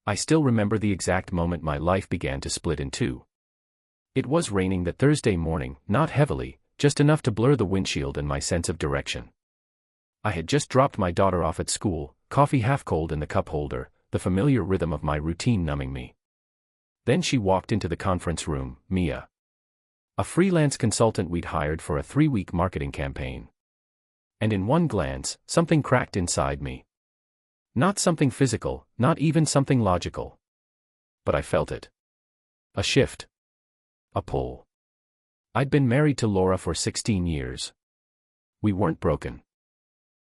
I still remember the exact moment my life began to split in two. It was raining that Thursday morning, not heavily, just enough to blur the windshield and my sense of direction. I had just dropped my daughter off at school, coffee half cold in the cup holder, the familiar rhythm of my routine numbing me. Then she walked into the conference room, Mia. A freelance consultant we'd hired for a 3-week marketing campaign. And in one glance, something cracked inside me. Not something physical, not even something logical. But I felt it. A shift. A pull. I'd been married to Laura for 16 years. We weren't broken.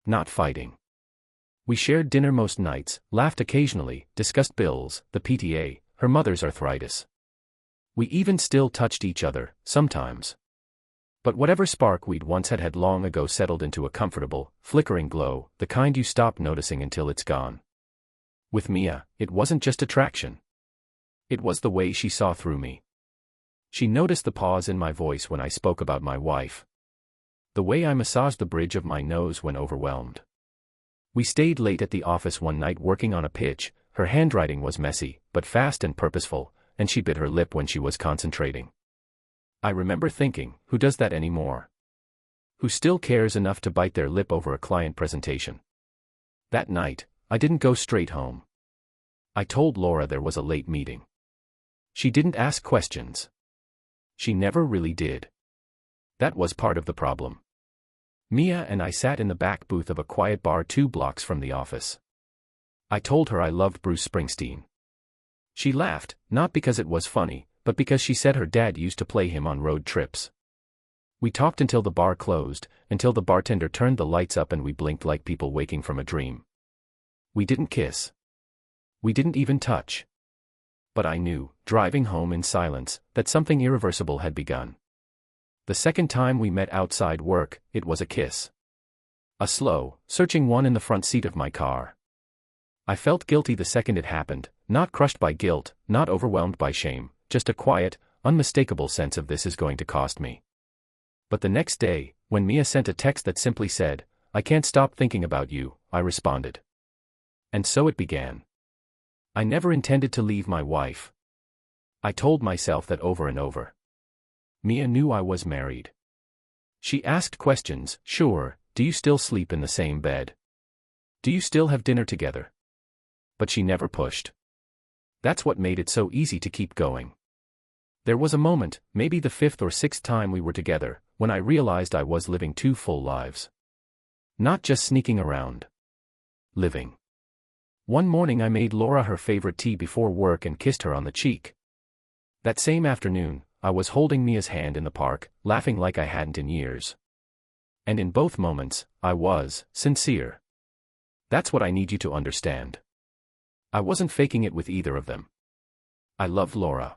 Not fighting. We shared dinner most nights, laughed occasionally, discussed bills, the PTA, her mother's arthritis. We even still touched each other, sometimes. But whatever spark we'd once had long ago settled into a comfortable, flickering glow, the kind you stop noticing until it's gone. With Mia, it wasn't just attraction. It was the way she saw through me. She noticed the pause in my voice when I spoke about my wife. The way I massaged the bridge of my nose when overwhelmed. We stayed late at the office one night working on a pitch. Her handwriting was messy, but fast and purposeful, and she bit her lip when she was concentrating. I remember thinking, who does that anymore? Who still cares enough to bite their lip over a client presentation? That night, I didn't go straight home. I told Laura there was a late meeting. She didn't ask questions. She never really did. That was part of the problem. Mia and I sat in the back booth of a quiet bar 2 blocks from the office. I told her I loved Bruce Springsteen. She laughed, not because it was funny, but because she said her dad used to play him on road trips. We talked until the bar closed, until the bartender turned the lights up and we blinked like people waking from a dream. We didn't kiss. We didn't even touch. But I knew, driving home in silence, that something irreversible had begun. The second time we met outside work, it was a kiss. A slow, searching one in the front seat of my car. I felt guilty the second it happened, not crushed by guilt, not overwhelmed by shame, just a quiet, unmistakable sense of this is going to cost me. But the next day, when Mia sent a text that simply said, "I can't stop thinking about you," I responded. And so it began. I never intended to leave my wife. I told myself that over and over. Mia knew I was married. She asked questions, sure, do you still sleep in the same bed? Do you still have dinner together? But she never pushed. That's what made it so easy to keep going. There was a moment, maybe the 5th or 6th time we were together, when I realized I was living 2 full lives. Not just sneaking around. Living. One morning I made Laura her favorite tea before work and kissed her on the cheek. That same afternoon, I was holding Mia's hand in the park, laughing like I hadn't in years. And in both moments, I was sincere. That's what I need you to understand. I wasn't faking it with either of them. I loved Laura.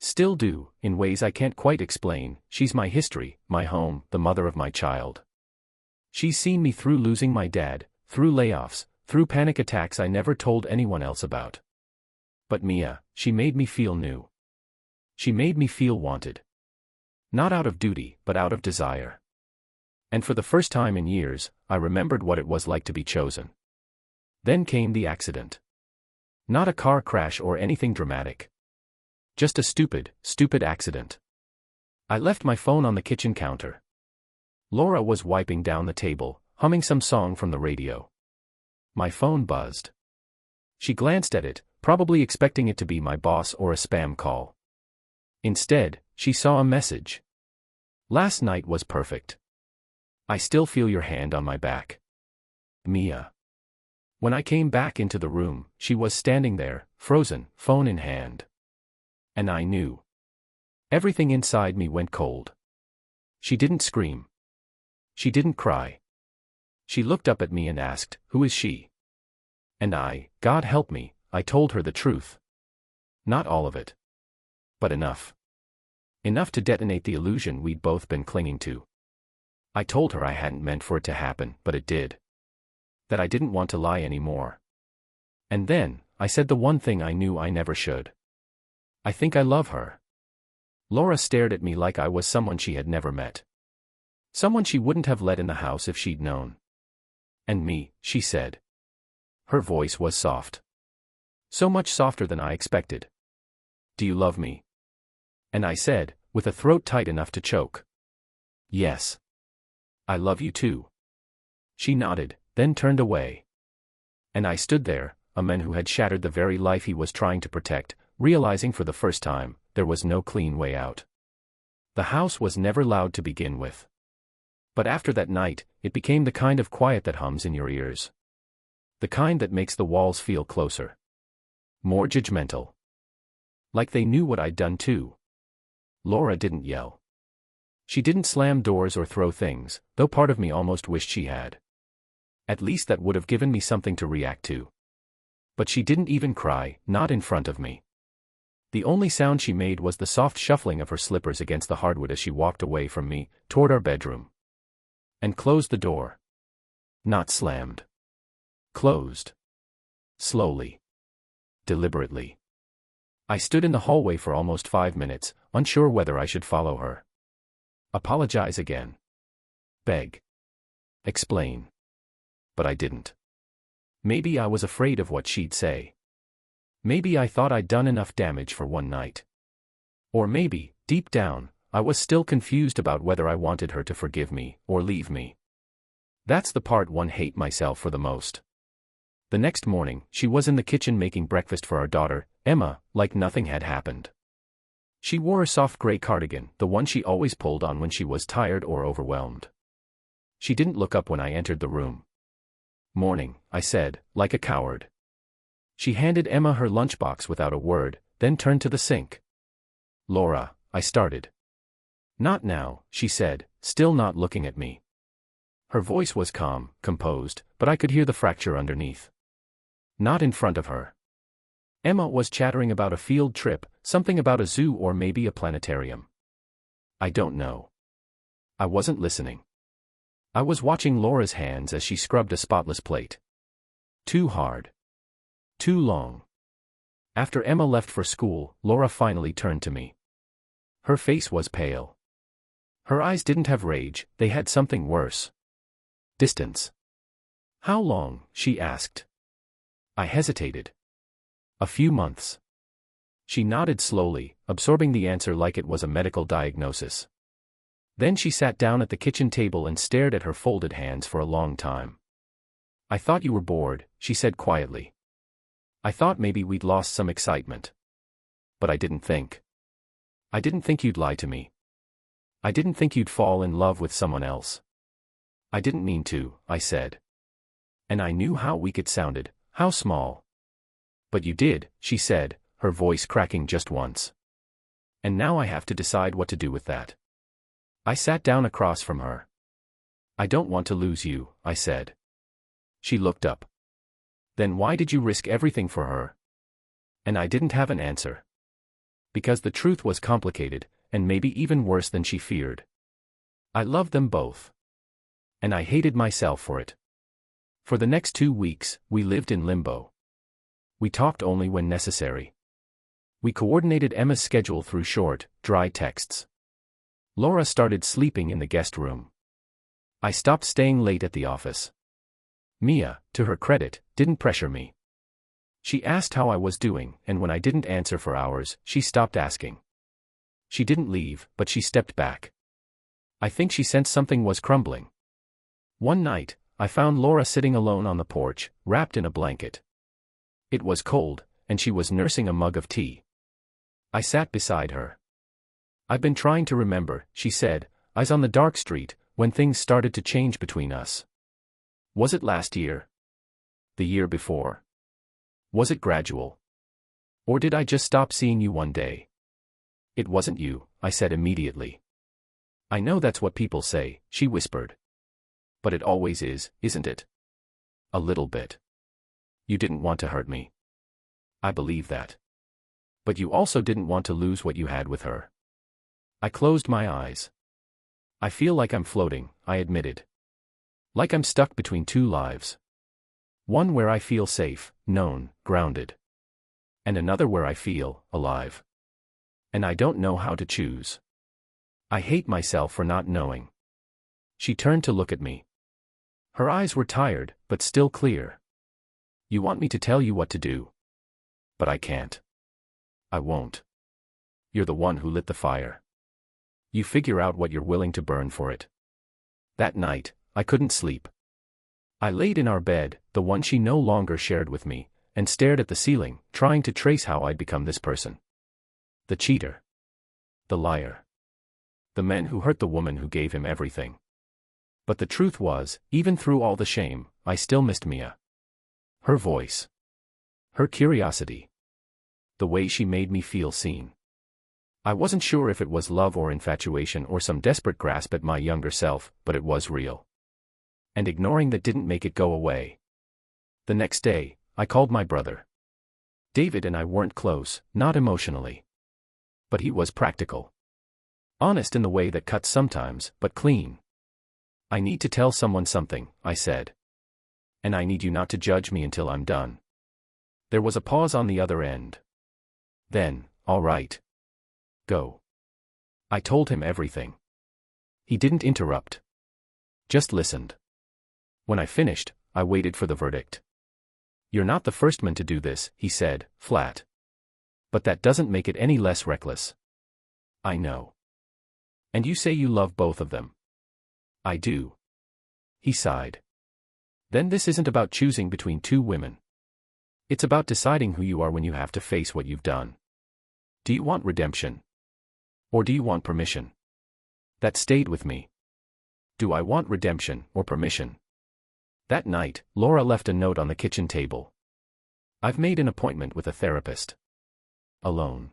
Still do, in ways I can't quite explain. She's my history, my home, the mother of my child. She's seen me through losing my dad, through layoffs, through panic attacks I never told anyone else about. But Mia, she made me feel new. She made me feel wanted. Not out of duty, but out of desire. And for the first time in years, I remembered what it was like to be chosen. Then came the accident. Not a car crash or anything dramatic. Just a stupid accident. I left my phone on the kitchen counter. Laura was wiping down the table, humming some song from the radio. My phone buzzed. She glanced at it, probably expecting it to be my boss or a spam call. Instead, she saw a message. Last night was perfect. I still feel your hand on my back. Mia. When I came back into the room, she was standing there, frozen, phone in hand. And I knew. Everything inside me went cold. She didn't scream. She didn't cry. She looked up at me and asked, "Who is she?" And God help me, I told her the truth. Not all of it. But enough. Enough to detonate the illusion we'd both been clinging to. I told her I hadn't meant for it to happen, but it did. That I didn't want to lie anymore. And then, I said the one thing I knew I never should. I think I love her. Laura stared at me like I was someone she had never met. Someone she wouldn't have let in the house if she'd known. And me, she said. Her voice was soft. So much softer than I expected. Do you love me? And I said, with a throat tight enough to choke. Yes. I love you too. She nodded, then turned away. And I stood there, a man who had shattered the very life he was trying to protect, realizing for the first time, there was no clean way out. The house was never loud to begin with. But after that night, it became the kind of quiet that hums in your ears. The kind that makes the walls feel closer. More judgmental. Like they knew what I'd done too. Laura didn't yell. She didn't slam doors or throw things, though part of me almost wished she had. At least that would have given me something to react to. But she didn't even cry, not in front of me. The only sound she made was the soft shuffling of her slippers against the hardwood as she walked away from me, toward our bedroom. And closed the door. Not slammed. Closed. Slowly. Deliberately. I stood in the hallway for almost 5 minutes, unsure whether I should follow her. Apologize again. Beg. Explain. But I didn't. Maybe I was afraid of what she'd say. Maybe I thought I'd done enough damage for one night. Or maybe, deep down, I was still confused about whether I wanted her to forgive me or leave me. That's the part one hates myself for the most. The next morning, she was in the kitchen making breakfast for our daughter, Emma, like nothing had happened. She wore a soft gray cardigan, the one she always pulled on when she was tired or overwhelmed. She didn't look up when I entered the room. Morning, I said, like a coward. She handed Emma her lunchbox without a word, then turned to the sink. Laura, I started. Not now, she said, still not looking at me. Her voice was calm, composed, but I could hear the fracture underneath. Not in front of her. Emma was chattering about a field trip, something about a zoo or maybe a planetarium. I don't know. I wasn't listening. I was watching Laura's hands as she scrubbed a spotless plate. Too hard. Too long. After Emma left for school, Laura finally turned to me. Her face was pale. Her eyes didn't have rage, they had something worse. Distance. How long? She asked. I hesitated. A few months. She nodded slowly, absorbing the answer like it was a medical diagnosis. Then she sat down at the kitchen table and stared at her folded hands for a long time. I thought you were bored, she said quietly. I thought maybe we'd lost some excitement. But I didn't think. I didn't think you'd lie to me. I didn't think you'd fall in love with someone else. I didn't mean to, I said. And I knew how weak it sounded, how small. But you did, she said, her voice cracking just once. And now I have to decide what to do with that. I sat down across from her. I don't want to lose you, I said. She looked up. Then why did you risk everything for her? And I didn't have an answer. Because the truth was complicated, and maybe even worse than she feared. I loved them both. And I hated myself for it. For the next 2 weeks, we lived in limbo. We talked only when necessary. We coordinated Emma's schedule through short, dry texts. Laura started sleeping in the guest room. I stopped staying late at the office. Mia, to her credit, didn't pressure me. She asked how I was doing, and when I didn't answer for hours, she stopped asking. She didn't leave, but she stepped back. I think she sensed something was crumbling. One night, I found Laura sitting alone on the porch, wrapped in a blanket. It was cold, and she was nursing a mug of tea. I sat beside her. I've been trying to remember, she said, eyes on the dark street, when things started to change between us. Was it last year? The year before? Was it gradual? Or did I just stop seeing you one day? It wasn't you, I said immediately. I know that's what people say, she whispered. But it always is, isn't it? A little bit. You didn't want to hurt me. I believe that. But you also didn't want to lose what you had with her. I closed my eyes. I feel like I'm floating, I admitted. Like I'm stuck between 2 lives. One where I feel safe, known, grounded. And another where I feel alive. And I don't know how to choose. I hate myself for not knowing. She turned to look at me. Her eyes were tired, but still clear. You want me to tell you what to do? But I can't. I won't. You're the one who lit the fire. You figure out what you're willing to burn for it. That night, I couldn't sleep. I laid in our bed, the one she no longer shared with me, and stared at the ceiling, trying to trace how I'd become this person. The cheater. The liar. The man who hurt the woman who gave him everything. But the truth was, even through all the shame, I still missed Mia. Her voice. Her curiosity. The way she made me feel seen. I wasn't sure if it was love or infatuation or some desperate grasp at my younger self, but it was real. And ignoring that didn't make it go away. The next day, I called my brother. David and I weren't close, not emotionally. But he was practical. Honest in the way that cuts sometimes, but clean. I need to tell someone something, I said. And I need you not to judge me until I'm done. There was a pause on the other end. Then, all right. Go. I told him everything. He didn't interrupt. Just listened. When I finished, I waited for the verdict. You're not the first man to do this, he said, flat. But that doesn't make it any less reckless. I know. And you say you love both of them. I do. He sighed. Then this isn't about choosing between two women. It's about deciding who you are when you have to face what you've done. Do you want redemption? Or do you want permission? That stayed with me. Do I want redemption or permission? That night, Laura left a note on the kitchen table. I've made an appointment with a therapist. Alone.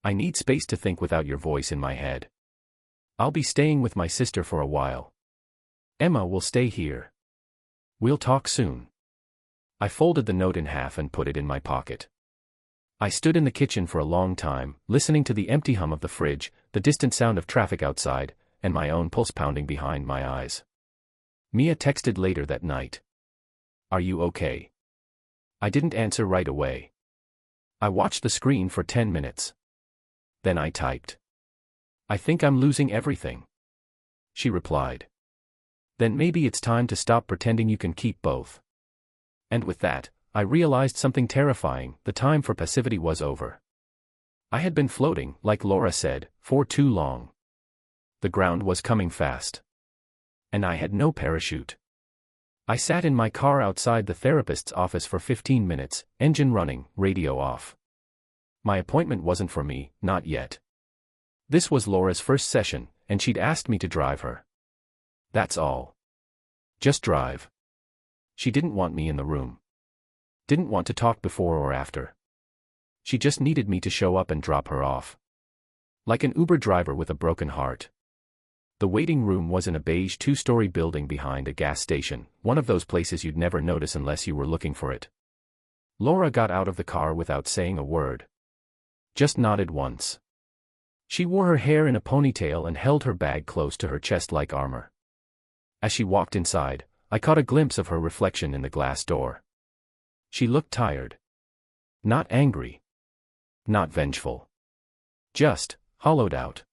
I need space to think without your voice in my head. I'll be staying with my sister for a while. Emma will stay here. We'll talk soon. I folded the note in half and put it in my pocket. I stood in the kitchen for a long time, listening to the empty hum of the fridge, the distant sound of traffic outside, and my own pulse pounding behind my eyes. Mia texted later that night. Are you okay? I didn't answer right away. I watched the screen for 10 minutes. Then I typed. I think I'm losing everything. She replied. Then maybe it's time to stop pretending you can keep both. And with that, I realized something terrifying. The time for passivity was over. I had been floating, like Laura said, for too long. The ground was coming fast. And I had no parachute. I sat in my car outside the therapist's office for 15 minutes, engine running, radio off. My appointment wasn't for me, not yet. This was Laura's first session, and she'd asked me to drive her. That's all. Just drive. She didn't want me in the room. Didn't want to talk before or after. She just needed me to show up and drop her off. Like an Uber driver with a broken heart. The waiting room was in a beige 2-story building behind a gas station, one of those places you'd never notice unless you were looking for it. Laura got out of the car without saying a word. Just nodded once. She wore her hair in a ponytail and held her bag close to her chest like armor. As she walked inside, I caught a glimpse of her reflection in the glass door. She looked tired. Not angry. Not vengeful. Just hollowed out.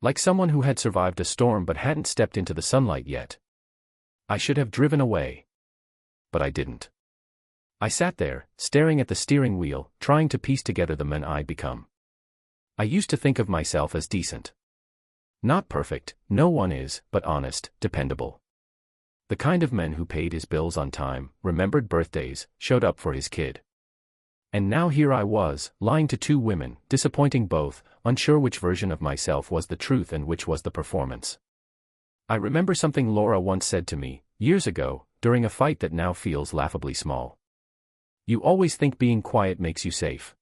Like someone who had survived a storm but hadn't stepped into the sunlight yet. I should have driven away. But I didn't. I sat there, staring at the steering wheel, trying to piece together the man I'd become. I used to think of myself as decent. Not perfect, no one is, but honest, dependable. The kind of man who paid his bills on time, remembered birthdays, showed up for his kid. And now here I was, lying to two women, disappointing both, unsure which version of myself was the truth and which was the performance. I remember something Laura once said to me, years ago, during a fight that now feels laughably small. You always think being quiet makes you safe.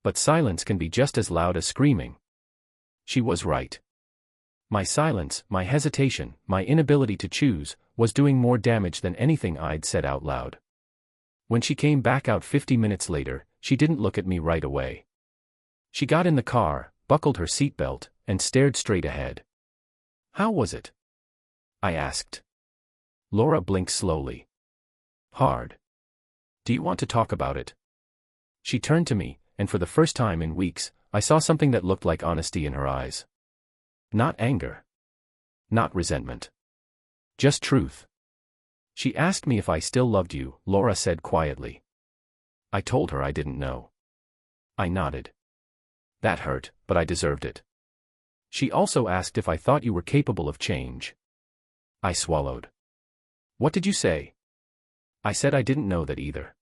But silence can be just as loud as screaming. She was right. My silence, my hesitation, my inability to choose, was doing more damage than anything I'd said out loud. When she came back out 50 minutes later, she didn't look at me right away. She got in the car, buckled her seatbelt, and stared straight ahead. How was it? I asked. Laura blinked slowly. Hard. Do you want to talk about it? She turned to me, and for the first time in weeks, I saw something that looked like honesty in her eyes. Not anger. Not resentment. Just truth. She asked me if I still loved you, Laura said quietly. I told her I didn't know. I nodded. That hurt, but I deserved it. She also asked if I thought you were capable of change. I swallowed. What did you say? I said I didn't know that either.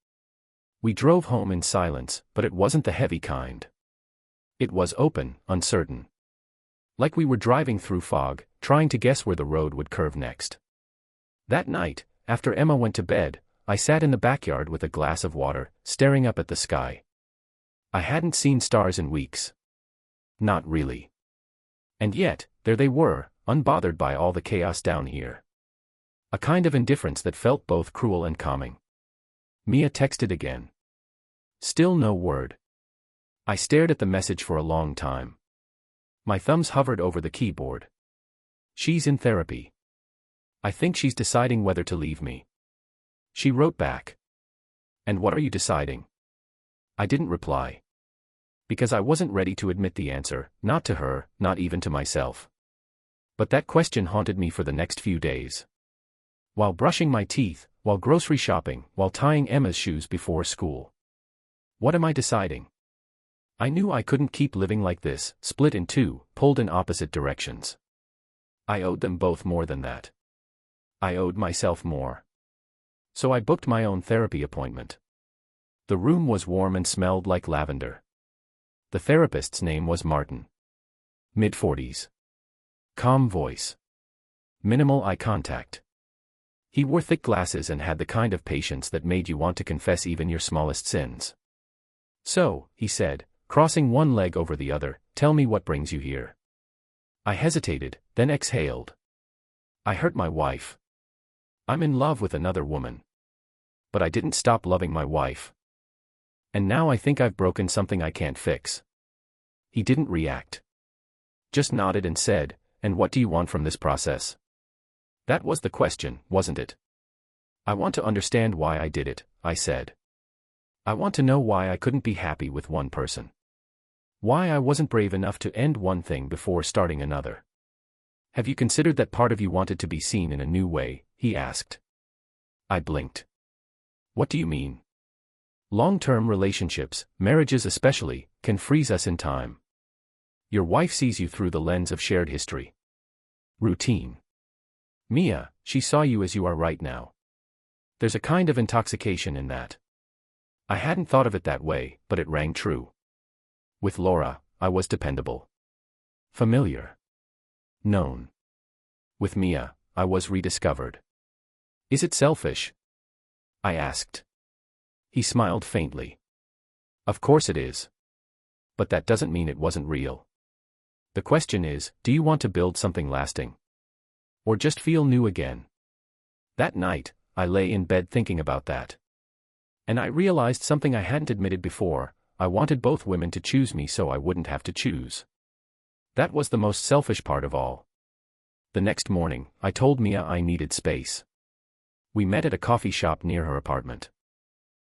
We drove home in silence, but it wasn't the heavy kind. It was open, uncertain. Like we were driving through fog, trying to guess where the road would curve next. That night, after Emma went to bed, I sat in the backyard with a glass of water, staring up at the sky. I hadn't seen stars in weeks. Not really. And yet, there they were, unbothered by all the chaos down here. A kind of indifference that felt both cruel and calming. Mia texted again. Still no word. I stared at the message for a long time. My thumbs hovered over the keyboard. She's in therapy. I think she's deciding whether to leave me. She wrote back. And what are you deciding? I didn't reply. Because I wasn't ready to admit the answer, not to her, not even to myself. But that question haunted me for the next few days. While brushing my teeth, while grocery shopping, while tying Emma's shoes before school. What am I deciding? I knew I couldn't keep living like this, split in two, pulled in opposite directions. I owed them both more than that. I owed myself more. So I booked my own therapy appointment. The room was warm and smelled like lavender. The therapist's name was Martin. Mid-40s. Calm voice. Minimal eye contact. He wore thick glasses and had the kind of patience that made you want to confess even your smallest sins. So, he said, crossing one leg over the other, tell me what brings you here. I hesitated, then exhaled. I hurt my wife. I'm in love with another woman. But I didn't stop loving my wife. And now I think I've broken something I can't fix. He didn't react. Just nodded and said, and what do you want from this process? That was the question, wasn't it? I want to understand why I did it, I said. I want to know why I couldn't be happy with one person. Why I wasn't brave enough to end one thing before starting another. Have you considered that part of you wanted to be seen in a new way? He asked. I blinked. What do you mean? Long-term relationships, marriages especially, can freeze us in time. Your wife sees you through the lens of shared history. Routine. Mia, she saw you as you are right now. There's a kind of intoxication in that. I hadn't thought of it that way, but it rang true. With Laura, I was dependable. Familiar. Known. With Mia, I was rediscovered. Is it selfish? I asked. He smiled faintly. Of course it is. But that doesn't mean it wasn't real. The question is, do you want to build something lasting? Or just feel new again? That night, I lay in bed thinking about that. And I realized something I hadn't admitted before. I wanted both women to choose me so I wouldn't have to choose. That was the most selfish part of all. The next morning, I told Mia I needed space. We met at a coffee shop near her apartment.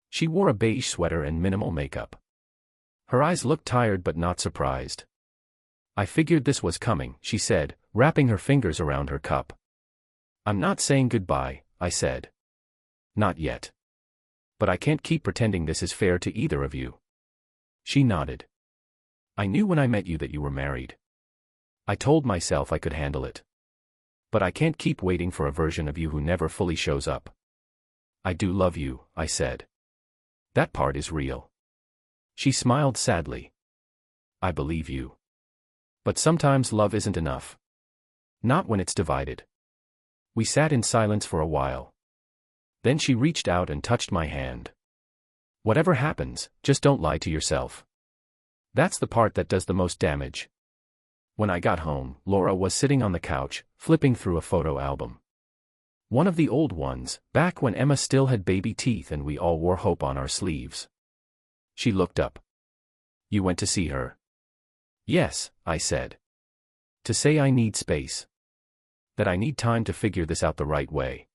She wore a beige sweater and minimal makeup. Her eyes looked tired but not surprised. I figured this was coming, she said, wrapping her fingers around her cup. I'm not saying goodbye, I said. Not yet. But I can't keep pretending this is fair to either of you. She nodded. I knew when I met you that you were married. I told myself I could handle it. But I can't keep waiting for a version of you who never fully shows up. I do love you, I said. That part is real. She smiled sadly. I believe you. But sometimes love isn't enough. Not when it's divided. We sat in silence for a while. Then she reached out and touched my hand. Whatever happens, just don't lie to yourself. That's the part that does the most damage. When I got home, Laura was sitting on the couch, flipping through a photo album. One of the old ones, back when Emma still had baby teeth and we all wore hope on our sleeves. She looked up. You went to see her? Yes, I said. To say I need space. That I need time to figure this out the right way.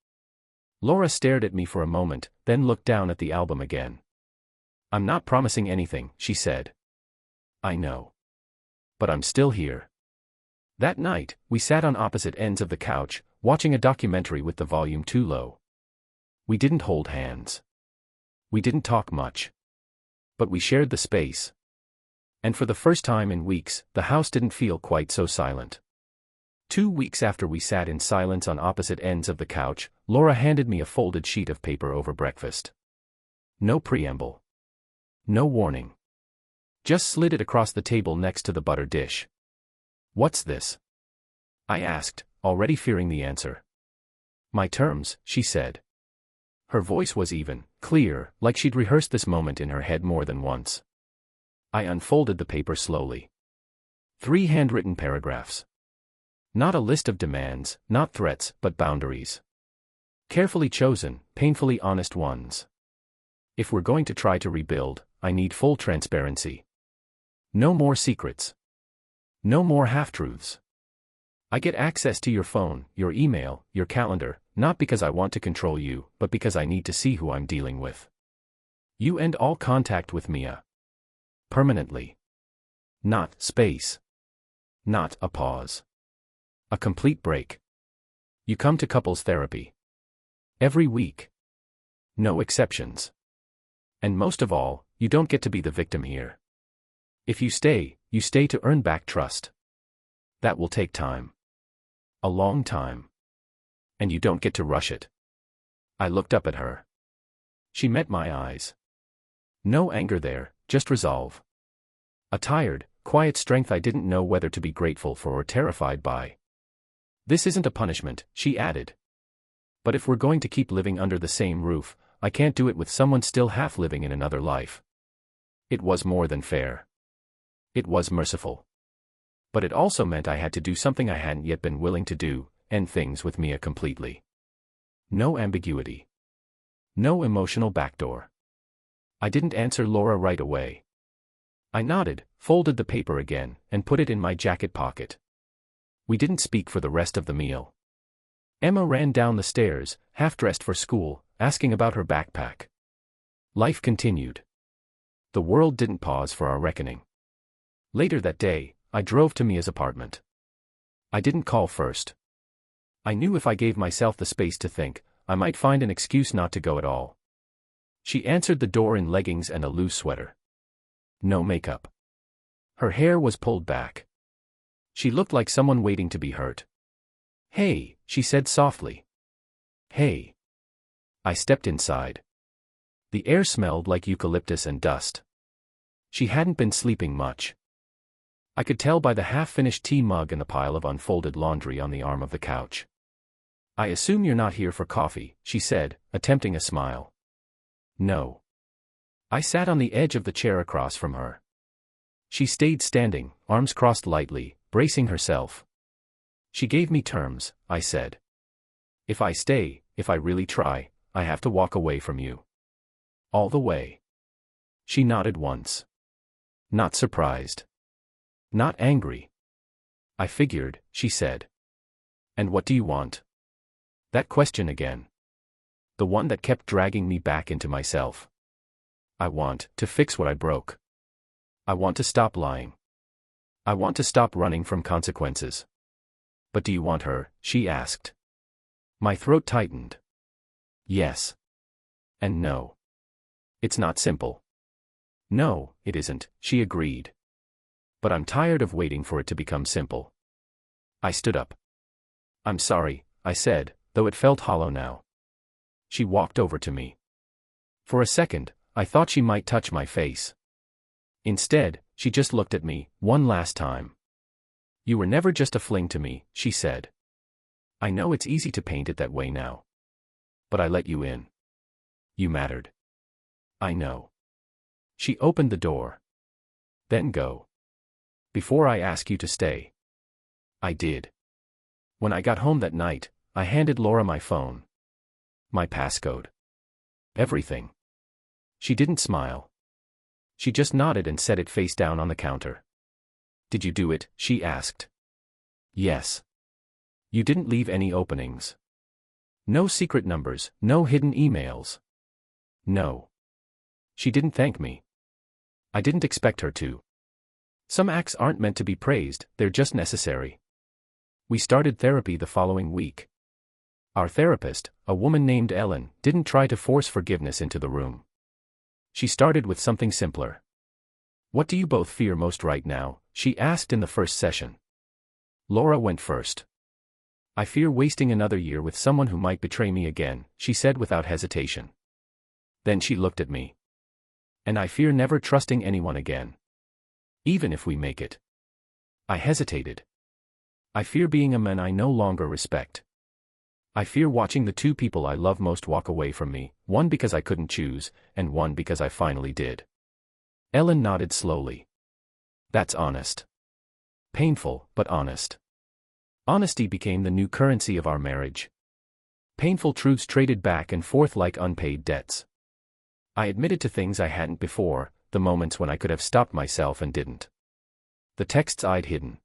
Laura stared at me for a moment, then looked down at the album again. I'm not promising anything, she said. I know. But I'm still here. That night, we sat on opposite ends of the couch, watching a documentary with the volume too low. We didn't hold hands. We didn't talk much. But we shared the space. And for the first time in weeks, the house didn't feel quite so silent. 2 weeks after we sat in silence on opposite ends of the couch, Laura handed me a folded sheet of paper over breakfast. No preamble. No warning. Just slid it across the table next to the butter dish. "What's this?" I asked, already fearing the answer. "My terms," she said. Her voice was even, clear, like she'd rehearsed this moment in her head more than once. I unfolded the paper slowly. 3 handwritten paragraphs. Not a list of demands, not threats, but boundaries. Carefully chosen, painfully honest ones. If we're going to try to rebuild, I need full transparency. No more secrets. No more half-truths. I get access to your phone, your email, your calendar, not because I want to control you, but because I need to see who I'm dealing with. You end all contact with Mia. Permanently. Not space. Not a pause. A complete break. You come to couples therapy. Every week. No exceptions. And most of all, you don't get to be the victim here. If you stay to earn back trust. That will take time. A long time. And you don't get to rush it. I looked up at her. She met my eyes. No anger there, just resolve. A tired, quiet strength I didn't know whether to be grateful for or terrified by. "This isn't a punishment," she added. "But if we're going to keep living under the same roof, I can't do it with someone still half living in another life." It was more than fair. It was merciful. But it also meant I had to do something I hadn't yet been willing to do, end things with Mia completely. No ambiguity. No emotional backdoor. I didn't answer Laura right away. I nodded, folded the paper again, and put it in my jacket pocket. We didn't speak for the rest of the meal. Emma ran down the stairs, half-dressed for school, asking about her backpack. Life continued. The world didn't pause for our reckoning. Later that day, I drove to Mia's apartment. I didn't call first. I knew if I gave myself the space to think, I might find an excuse not to go at all. She answered the door in leggings and a loose sweater. No makeup. Her hair was pulled back. She looked like someone waiting to be hurt. "Hey," she said softly. "Hey." I stepped inside. The air smelled like eucalyptus and dust. She hadn't been sleeping much. I could tell by the half-finished tea mug and the pile of unfolded laundry on the arm of the couch. "I assume you're not here for coffee," she said, attempting a smile. "No." I sat on the edge of the chair across from her. She stayed standing, arms crossed lightly, bracing herself. "She gave me terms," I said. "If I stay, if I really try, I have to walk away from you. All the way." She nodded once. Not surprised. Not angry. "I figured," she said. "And what do you want?" That question again. The one that kept dragging me back into myself. "I want to fix what I broke. I want to stop lying. I want to stop running from consequences." "But do you want her?" she asked. My throat tightened. Yes. And no. It's not simple. "No, it isn't," she agreed. "But I'm tired of waiting for it to become simple." I stood up. "I'm sorry," I said, though it felt hollow now. She walked over to me. For a second, I thought she might touch my face. Instead, she just looked at me, one last time. "You were never just a fling to me," she said. "I know it's easy to paint it that way now. But I let you in. You mattered. I know." She opened the door. "Then go. Before I ask you to stay." I did. When I got home that night, I handed Laura my phone. My passcode. Everything. She didn't smile. She just nodded and set it face down on the counter. "Did you do it?" she asked. "Yes." "You didn't leave any openings? No secret numbers, no hidden emails?" "No." She didn't thank me. I didn't expect her to. Some acts aren't meant to be praised, they're just necessary. We started therapy the following week. Our therapist, a woman named Ellen, didn't try to force forgiveness into the room. She started with something simpler. "What do you both fear most right now?" she asked in the first session. Laura went first. "I fear wasting another year with someone who might betray me again," she said without hesitation. Then she looked at me. "And I fear never trusting anyone again. Even if we make it." I hesitated. "I fear being a man I no longer respect. I fear watching the two people I love most walk away from me, one because I couldn't choose, and one because I finally did." Ellen nodded slowly. "That's honest. Painful, but honest." Honesty became the new currency of our marriage. Painful truths traded back and forth like unpaid debts. I admitted to things I hadn't before, the moments when I could have stopped myself and didn't. The texts I'd hidden.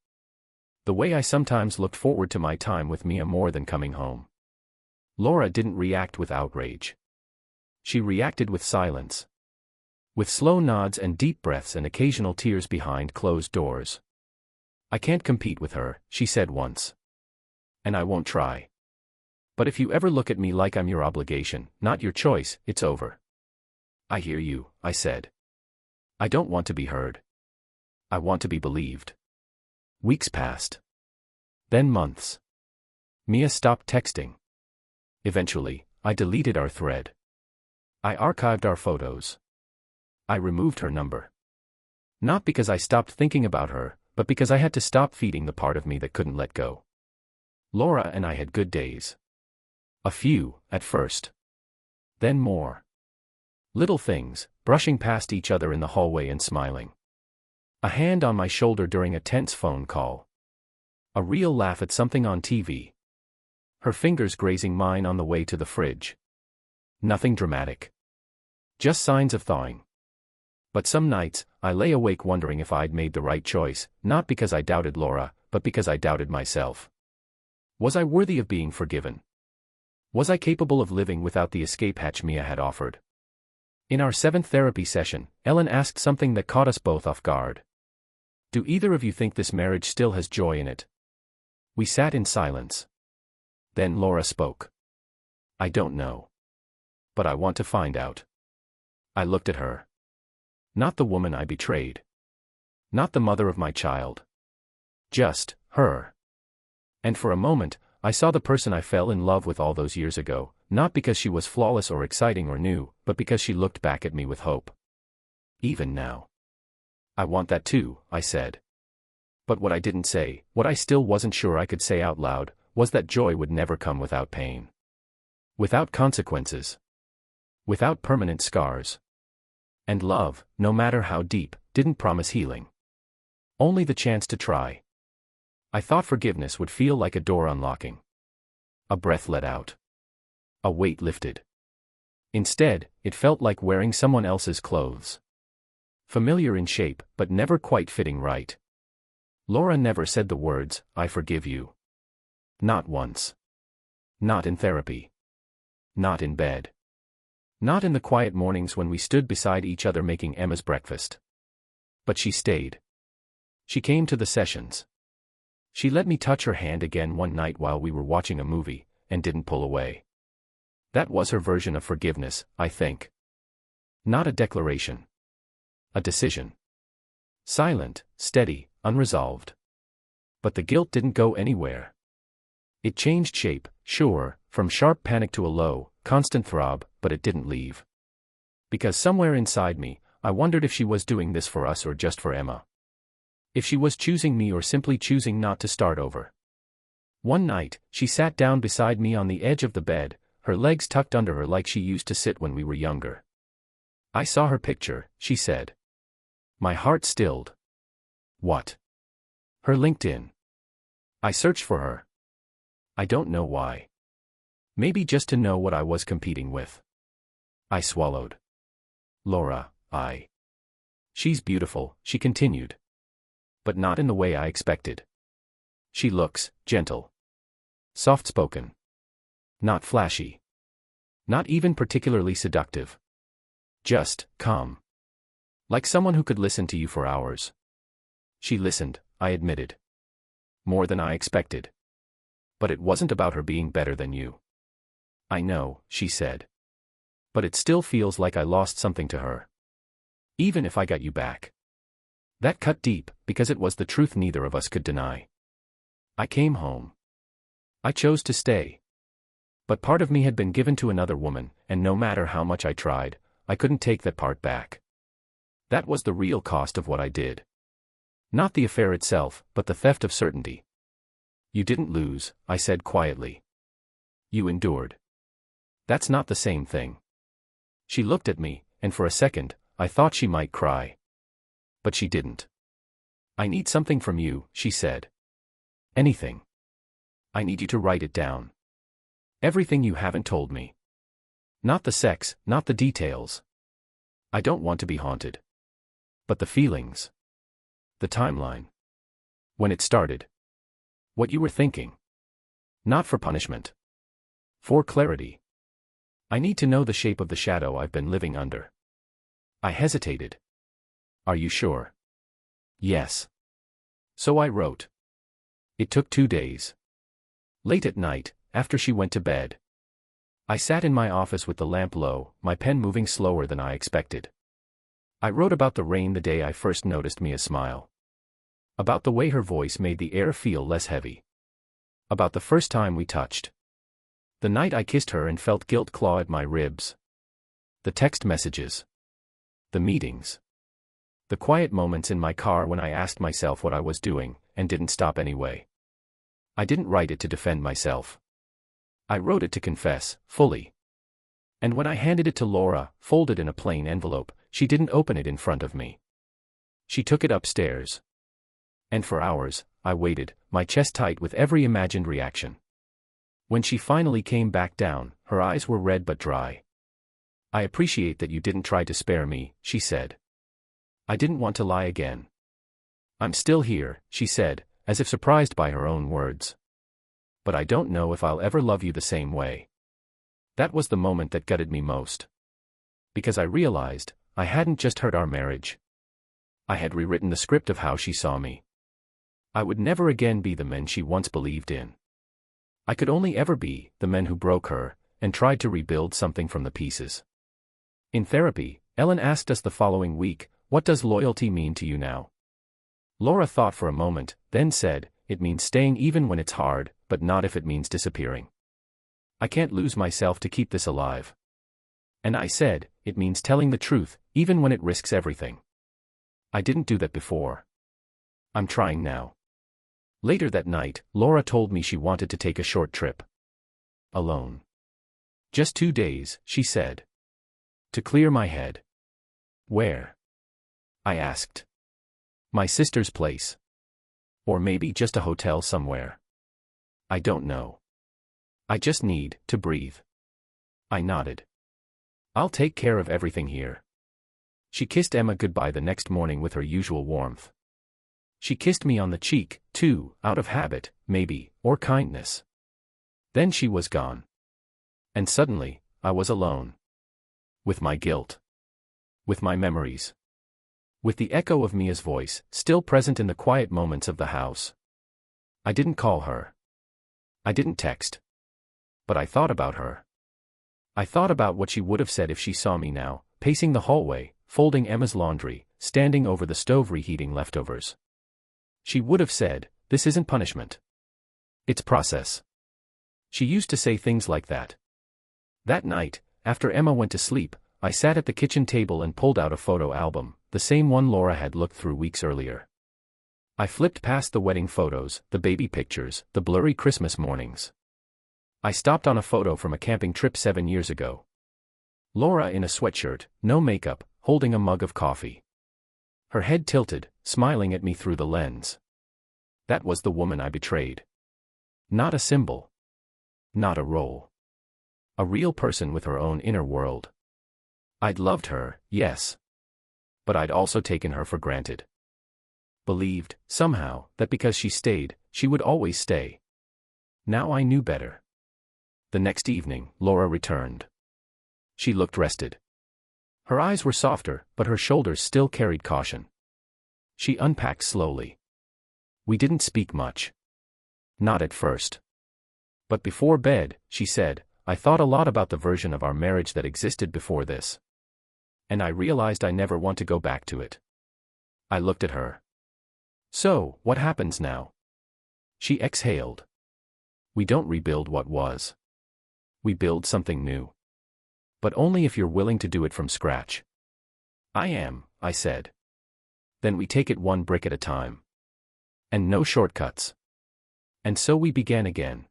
The way I sometimes looked forward to my time with Mia more than coming home. Laura didn't react with outrage. She reacted with silence. With slow nods and deep breaths and occasional tears behind closed doors. "I can't compete with her," she said once. "And I won't try. But if you ever look at me like I'm your obligation, not your choice, it's over." "I hear you," I said. "I don't want to be heard. I want to be believed." Weeks passed. Then months. Mia stopped texting. Eventually, I deleted our thread. I archived our photos. I removed her number. Not because I stopped thinking about her, but because I had to stop feeding the part of me that couldn't let go. Laura and I had good days. A few, at first. Then more. Little things, brushing past each other in the hallway and smiling. A hand on my shoulder during a tense phone call. A real laugh at something on TV. Her fingers grazing mine on the way to the fridge. Nothing dramatic. Just signs of thawing. But some nights, I lay awake wondering if I'd made the right choice, not because I doubted Laura, but because I doubted myself. Was I worthy of being forgiven? Was I capable of living without the escape hatch Mia had offered? In our 7th therapy session, Ellen asked something that caught us both off guard. "Do either of you think this marriage still has joy in it?" We sat in silence. Then Laura spoke. "I don't know. But I want to find out." I looked at her. Not the woman I betrayed. Not the mother of my child. Just her. And for a moment, I saw the person I fell in love with all those years ago, not because she was flawless or exciting or new, but because she looked back at me with hope. Even now. "I want that too," I said. But what I didn't say, what I still wasn't sure I could say out loud, was that joy would never come without pain. Without consequences. Without permanent scars. And love, no matter how deep, didn't promise healing. Only the chance to try. I thought forgiveness would feel like a door unlocking. A breath let out. A weight lifted. Instead, it felt like wearing someone else's clothes. Familiar in shape, but never quite fitting right. Laura never said the words, "I forgive you." Not once. Not in therapy. Not in bed. Not in the quiet mornings when we stood beside each other making Emma's breakfast. But she stayed. She came to the sessions. She let me touch her hand again one night while we were watching a movie, and didn't pull away. That was her version of forgiveness, I think. Not a declaration. A decision. Silent, steady, unresolved. But the guilt didn't go anywhere. It changed shape, sure, from sharp panic to a low, constant throb, but it didn't leave. Because somewhere inside me, I wondered if she was doing this for us or just for Emma. If she was choosing me or simply choosing not to start over. One night, she sat down beside me on the edge of the bed, her legs tucked under her like she used to sit when we were younger. "I saw her picture," she said. My heart stilled. What? Her LinkedIn. I searched for her. I don't know why. Maybe just to know what I was competing with. I swallowed. Laura, She's beautiful, she continued. But not in the way I expected. She looks gentle. Soft-spoken. Not flashy. Not even particularly seductive. Just calm. Like someone who could listen to you for hours. She listened, I admitted. More than I expected. But it wasn't about her being better than you. I know, she said. But it still feels like I lost something to her. Even if I got you back. That cut deep, because it was the truth neither of us could deny. I came home. I chose to stay. But part of me had been given to another woman, and no matter how much I tried, I couldn't take that part back. That was the real cost of what I did. Not the affair itself, but the theft of certainty. You didn't lose, I said quietly. You endured. That's not the same thing. She looked at me, and for a second, I thought she might cry. But she didn't. I need something from you, she said. Anything. I need you to write it down. Everything you haven't told me. Not the sex, not the details. I don't want to be haunted. But the feelings. The timeline. When it started. What you were thinking. Not for punishment. For clarity. I need to know the shape of the shadow I've been living under. I hesitated. Are you sure? Yes. So I wrote. It took 2 days. Late at night, after she went to bed. I sat in my office with the lamp low, my pen moving slower than I expected. I wrote about the rain the day I first noticed Mia's smile. About the way her voice made the air feel less heavy. About the first time we touched. The night I kissed her and felt guilt claw at my ribs. The text messages. The meetings. The quiet moments in my car when I asked myself what I was doing, and didn't stop anyway. I didn't write it to defend myself. I wrote it to confess, fully. And when I handed it to Laura, folded in a plain envelope, she didn't open it in front of me. She took it upstairs. And for hours, I waited, my chest tight with every imagined reaction. When she finally came back down, her eyes were red but dry. I appreciate that you didn't try to spare me, she said. I didn't want to lie again. I'm still here, she said, as if surprised by her own words. But I don't know if I'll ever love you the same way. That was the moment that gutted me most. Because I realized, I hadn't just hurt our marriage. I had rewritten the script of how she saw me. I would never again be the man she once believed in. I could only ever be the man who broke her, and tried to rebuild something from the pieces. In therapy, Ellen asked us the following week, what does loyalty mean to you now? Laura thought for a moment, then said, it means staying even when it's hard, but not if it means disappearing. I can't lose myself to keep this alive. And I said, it means telling the truth, even when it risks everything. I didn't do that before. I'm trying now. Later that night, Laura told me she wanted to take a short trip. Alone. Just 2 days, she said. To clear my head. Where? I asked. My sister's place. Or maybe just a hotel somewhere. I don't know. I just need to breathe. I nodded. I'll take care of everything here. She kissed Emma goodbye the next morning with her usual warmth. She kissed me on the cheek, too, out of habit, maybe, or kindness. Then she was gone. And suddenly, I was alone. With my guilt. With my memories. With the echo of Mia's voice, still present in the quiet moments of the house. I didn't call her. I didn't text. But I thought about her. I thought about what she would have said if she saw me now, pacing the hallway, folding Emma's laundry, standing over the stove reheating leftovers. She would have said, this isn't punishment. It's process. She used to say things like that. That night, after Emma went to sleep, I sat at the kitchen table and pulled out a photo album, the same one Laura had looked through weeks earlier. I flipped past the wedding photos, the baby pictures, the blurry Christmas mornings. I stopped on a photo from a camping trip 7 years ago. Laura in a sweatshirt, no makeup, holding a mug of coffee. Her head tilted, smiling at me through the lens. That was the woman I betrayed. Not a symbol. Not a role. A real person with her own inner world. I'd loved her, yes. But I'd also taken her for granted. Believed, somehow, that because she stayed, she would always stay. Now I knew better. The next evening, Laura returned. She looked rested. Her eyes were softer, but her shoulders still carried caution. She unpacked slowly. We didn't speak much. Not at first. But before bed, she said, I thought a lot about the version of our marriage that existed before this. And I realized I never want to go back to it. I looked at her. So, what happens now? She exhaled. We don't rebuild what was. We build something new. But only if you're willing to do it from scratch. I am, I said. Then we take it one brick at a time. And no shortcuts. And so we began again.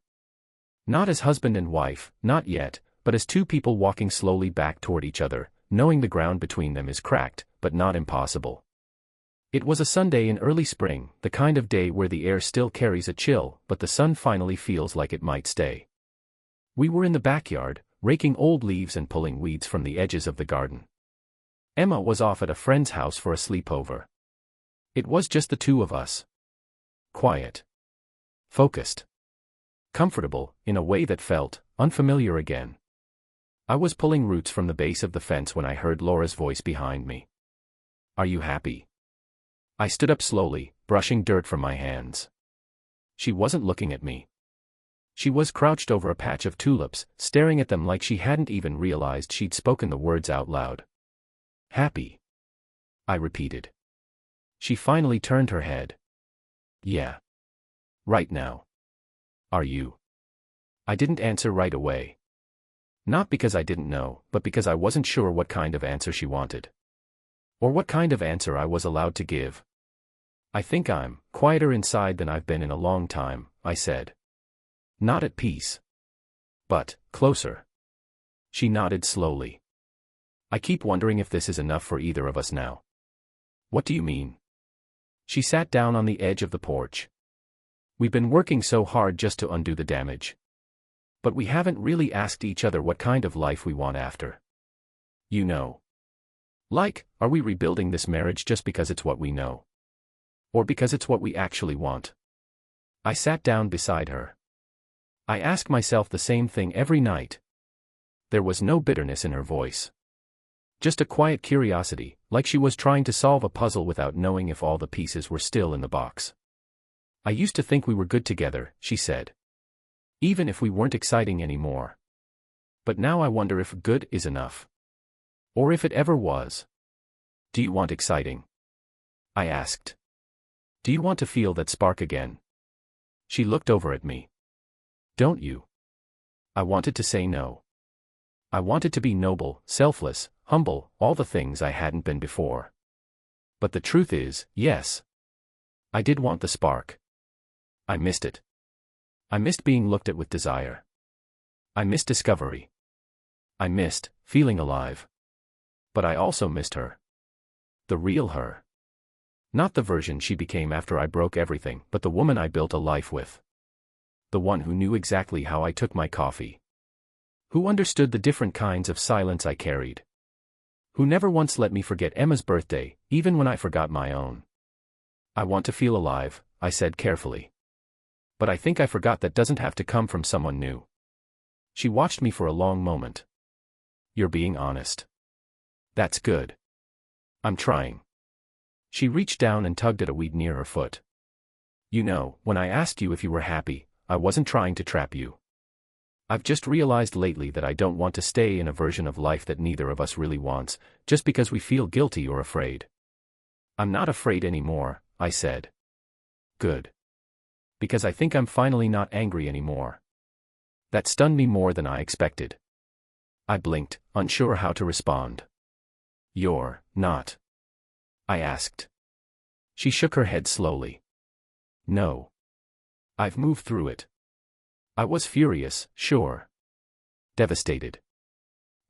Not as husband and wife, not yet, but as two people walking slowly back toward each other, knowing the ground between them is cracked, but not impossible. It was a Sunday in early spring, the kind of day where the air still carries a chill, but the sun finally feels like it might stay. We were in the backyard, raking old leaves and pulling weeds from the edges of the garden. Emma was off at a friend's house for a sleepover. It was just the two of us. Quiet. Focused. Comfortable, in a way that felt unfamiliar again. I was pulling roots from the base of the fence when I heard Laura's voice behind me. Are you happy? I stood up slowly, brushing dirt from my hands. She wasn't looking at me. She was crouched over a patch of tulips, staring at them like she hadn't even realized she'd spoken the words out loud. Happy? I repeated. She finally turned her head. Yeah. Right now. Are you? I didn't answer right away. Not because I didn't know, but because I wasn't sure what kind of answer she wanted. Or what kind of answer I was allowed to give. I think I'm quieter inside than I've been in a long time, I said. Not at peace. But closer. She nodded slowly. I keep wondering if this is enough for either of us now. What do you mean? She sat down on the edge of the porch. We've been working so hard just to undo the damage. But we haven't really asked each other what kind of life we want after. You know. Like, are we rebuilding this marriage just because it's what we know? Or because it's what we actually want? I sat down beside her. I ask myself the same thing every night. There was no bitterness in her voice. Just a quiet curiosity, like she was trying to solve a puzzle without knowing if all the pieces were still in the box. I used to think we were good together, she said. Even if we weren't exciting anymore. But now I wonder if good is enough. Or if it ever was. Do you want exciting? I asked. Do you want to feel that spark again? She looked over at me. Don't you? I wanted to say no. I wanted to be noble, selfless, humble, all the things I hadn't been before. But the truth is, yes. I did want the spark. I missed it. I missed being looked at with desire. I missed discovery. I missed feeling alive. But I also missed her. The real her. Not the version she became after I broke everything, but the woman I built a life with. The one who knew exactly how I took my coffee. Who understood the different kinds of silence I carried. Who never once let me forget Emma's birthday, even when I forgot my own. I want to feel alive, I said carefully. But I think I forgot that doesn't have to come from someone new. She watched me for a long moment. You're being honest. That's good. I'm trying. She reached down and tugged at a weed near her foot. You know, when I asked you if you were happy, I wasn't trying to trap you. I've just realized lately that I don't want to stay in a version of life that neither of us really wants, just because we feel guilty or afraid. I'm not afraid anymore, I said. Good. Because I think I'm finally not angry anymore. That stunned me more than I expected. I blinked, unsure how to respond. You're not? I asked. She shook her head slowly. No. I've moved through it. I was furious, sure. Devastated.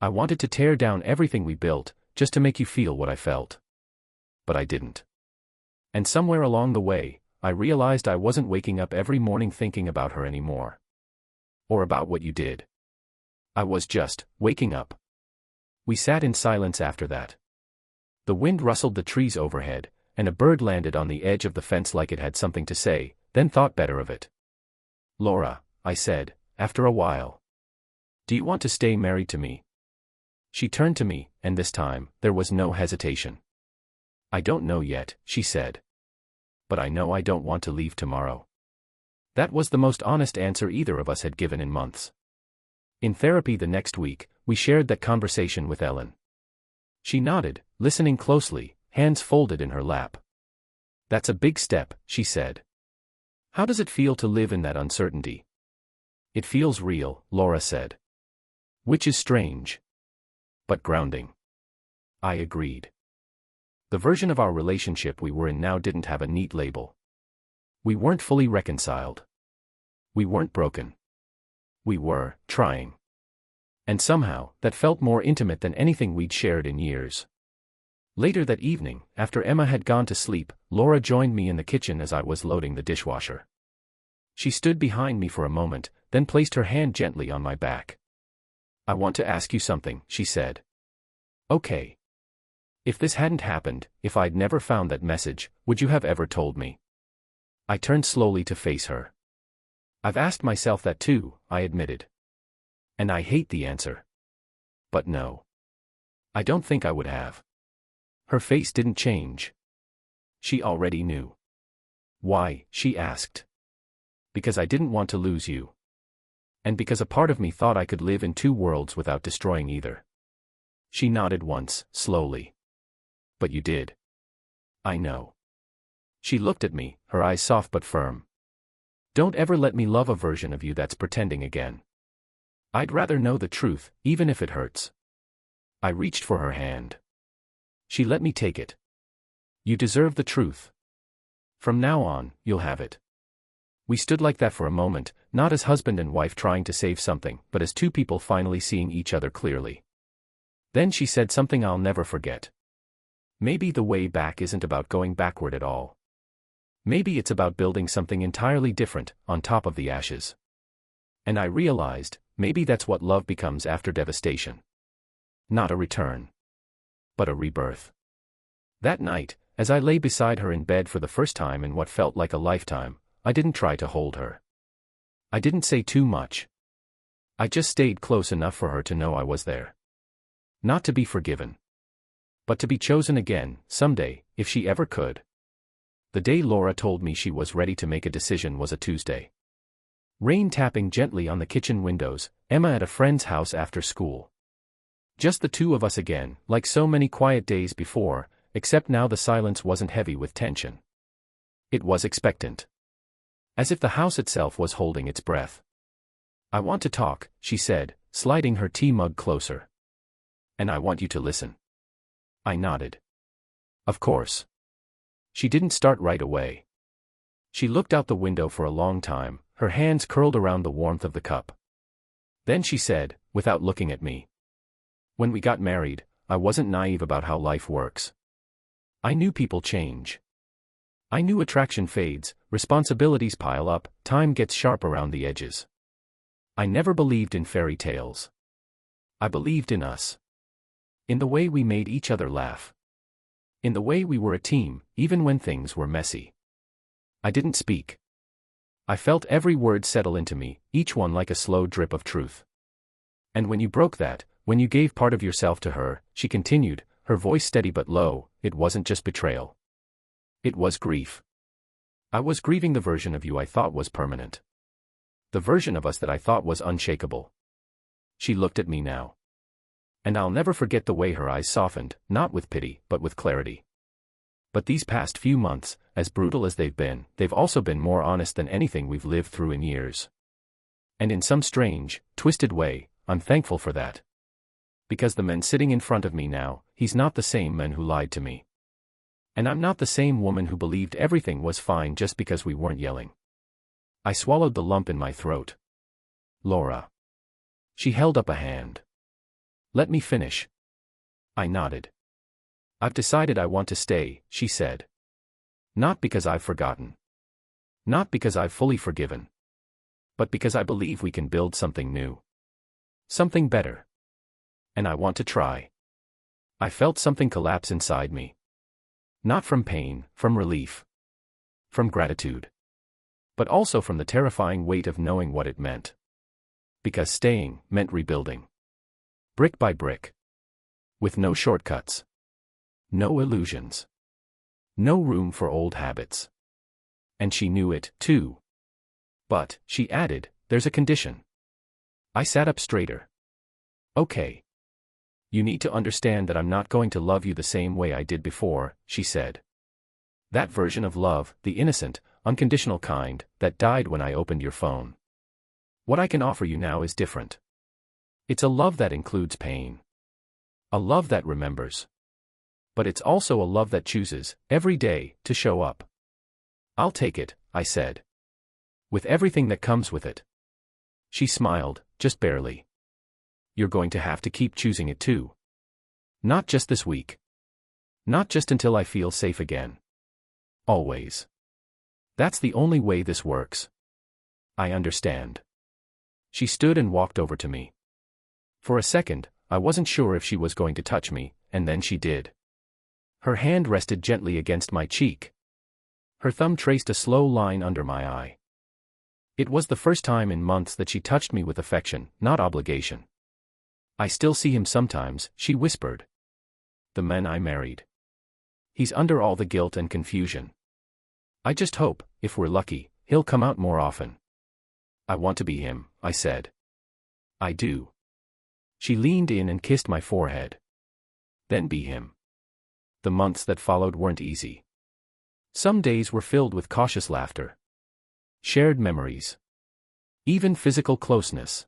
I wanted to tear down everything we built, just to make you feel what I felt. But I didn't. And somewhere along the way, I realized I wasn't waking up every morning thinking about her anymore. Or about what you did. I was just waking up. We sat in silence after that. The wind rustled the trees overhead, and a bird landed on the edge of the fence like it had something to say, then thought better of it. Laura, I said, after a while. Do you want to stay married to me? She turned to me, and this time, there was no hesitation. I don't know yet, she said. But I know I don't want to leave tomorrow. That was the most honest answer either of us had given in months. In therapy the next week, we shared that conversation with Ellen. She nodded, listening closely, hands folded in her lap. That's a big step, she said. How does it feel to live in that uncertainty? It feels real, Laura said. Which is strange. But grounding. I agreed. The version of our relationship we were in now didn't have a neat label. We weren't fully reconciled. We weren't broken. We were trying. And somehow, that felt more intimate than anything we'd shared in years. Later that evening, after Emma had gone to sleep, Laura joined me in the kitchen as I was loading the dishwasher. She stood behind me for a moment, then placed her hand gently on my back. I want to ask you something, she said. Okay. If this hadn't happened, if I'd never found that message, would you have ever told me? I turned slowly to face her. I've asked myself that too, I admitted. And I hate the answer. But no. I don't think I would have. Her face didn't change. She already knew. Why, she asked. Because I didn't want to lose you. And because a part of me thought I could live in two worlds without destroying either. She nodded once, slowly. But you did. I know. She looked at me, her eyes soft but firm. Don't ever let me love a version of you that's pretending again. I'd rather know the truth, even if it hurts. I reached for her hand. She let me take it. You deserve the truth. From now on, you'll have it. We stood like that for a moment, not as husband and wife trying to save something, but as two people finally seeing each other clearly. Then she said something I'll never forget. Maybe the way back isn't about going backward at all. Maybe it's about building something entirely different, on top of the ashes. And I realized, maybe that's what love becomes after devastation. Not a return. But a rebirth. That night, as I lay beside her in bed for the first time in what felt like a lifetime, I didn't try to hold her. I didn't say too much. I just stayed close enough for her to know I was there. Not to be forgiven. But to be chosen again, someday, if she ever could. The day Laura told me she was ready to make a decision was a Tuesday. Rain tapping gently on the kitchen windows, Emma at a friend's house after school. Just the two of us again, like so many quiet days before, except now the silence wasn't heavy with tension. It was expectant. As if the house itself was holding its breath. I want to talk, she said, sliding her tea mug closer. And I want you to listen. I nodded. Of course. She didn't start right away. She looked out the window for a long time, her hands curled around the warmth of the cup. Then she said, without looking at me. When we got married, I wasn't naive about how life works. I knew people change. I knew attraction fades, responsibilities pile up, time gets sharp around the edges. I never believed in fairy tales. I believed in us. In the way we made each other laugh. In the way we were a team, even when things were messy. I didn't speak. I felt every word settle into me, each one like a slow drip of truth. And when you broke that, when you gave part of yourself to her, she continued, her voice steady but low, it wasn't just betrayal. It was grief. I was grieving the version of you I thought was permanent. The version of us that I thought was unshakable. She looked at me now. And I'll never forget the way her eyes softened, not with pity, but with clarity. But these past few months, as brutal as they've also been more honest than anything we've lived through in years. And in some strange, twisted way, I'm thankful for that. Because the man sitting in front of me now, he's not the same man who lied to me. And I'm not the same woman who believed everything was fine just because we weren't yelling. I swallowed the lump in my throat. Laura. She held up a hand. Let me finish. I nodded. I've decided I want to stay, she said. Not because I've forgotten. Not because I've fully forgiven. But because I believe we can build something new. Something better. And I want to try. I felt something collapse inside me. Not from pain, from relief. From gratitude. But also from the terrifying weight of knowing what it meant. Because staying meant rebuilding. Brick by brick. With no shortcuts. No illusions. No room for old habits. And she knew it, too. But, she added, there's a condition. I sat up straighter. Okay. You need to understand that I'm not going to love you the same way I did before, she said. That version of love, the innocent, unconditional kind, that died when I opened your phone. What I can offer you now is different. It's a love that includes pain. A love that remembers. But it's also a love that chooses, every day, to show up. I'll take it, I said. With everything that comes with it. She smiled, just barely. You're going to have to keep choosing it too. Not just this week. Not just until I feel safe again. Always. That's the only way this works. I understand. She stood and walked over to me. For a second, I wasn't sure if she was going to touch me, and then she did. Her hand rested gently against my cheek. Her thumb traced a slow line under my eye. It was the first time in months that she touched me with affection, not obligation. I still see him sometimes, she whispered. The man I married. He's under all the guilt and confusion. I just hope, if we're lucky, he'll come out more often. I want to be him, I said. I do. She leaned in and kissed my forehead. Then be him. The months that followed weren't easy. Some days were filled with cautious laughter. Shared memories. Even physical closeness.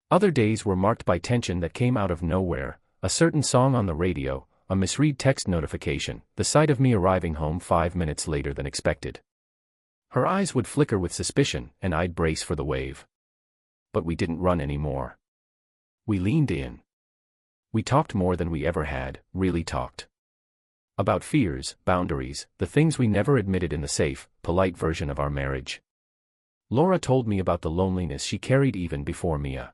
Other days were marked by tension that came out of nowhere, a certain song on the radio, a misread text notification, the sight of me arriving home 5 minutes later than expected. Her eyes would flicker with suspicion, and I'd brace for the wave. But we didn't run anymore. We leaned in. We talked more than we ever had, really talked. About fears, boundaries, the things we never admitted in the safe, polite version of our marriage. Laura told me about the loneliness she carried even before Mia.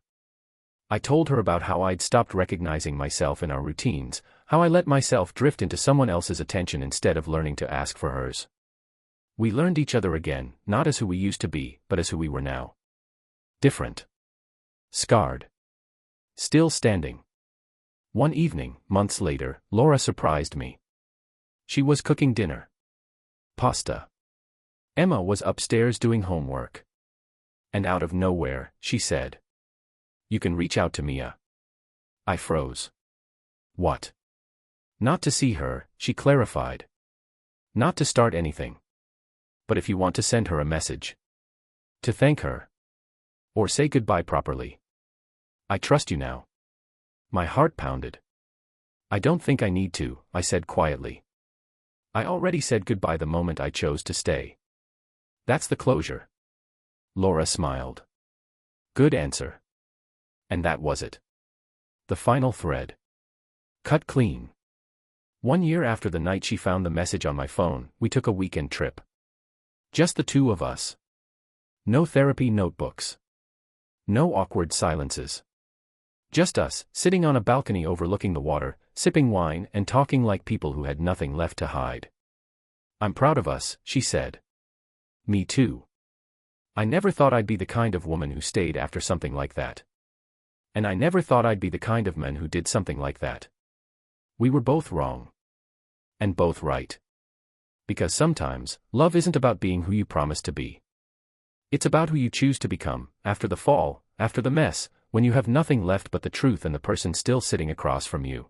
I told her about how I'd stopped recognizing myself in our routines, how I let myself drift into someone else's attention instead of learning to ask for hers. We learned each other again, not as who we used to be, but as who we were now. Different. Scarred. Still standing. One evening, months later, Laura surprised me. She was cooking dinner. Pasta. Emma was upstairs doing homework. And out of nowhere, she said, "You can reach out to Mia." I froze. What? Not to see her, she clarified. Not to start anything. But if you want to send her a message. To thank her. Or say goodbye properly. I trust you now. My heart pounded. I don't think I need to, I said quietly. I already said goodbye the moment I chose to stay. That's the closure. Laura smiled. Good answer. And that was it. The final thread. Cut clean. 1 year after the night she found the message on my phone, we took a weekend trip. Just the two of us. No therapy notebooks. No awkward silences. Just us, sitting on a balcony overlooking the water, sipping wine and talking like people who had nothing left to hide. I'm proud of us, she said. Me too. I never thought I'd be the kind of woman who stayed after something like that. And I never thought I'd be the kind of man who did something like that. We were both wrong. And both right. Because sometimes, love isn't about being who you promised to be. It's about who you choose to become, after the fall, after the mess, when you have nothing left but the truth and the person still sitting across from you.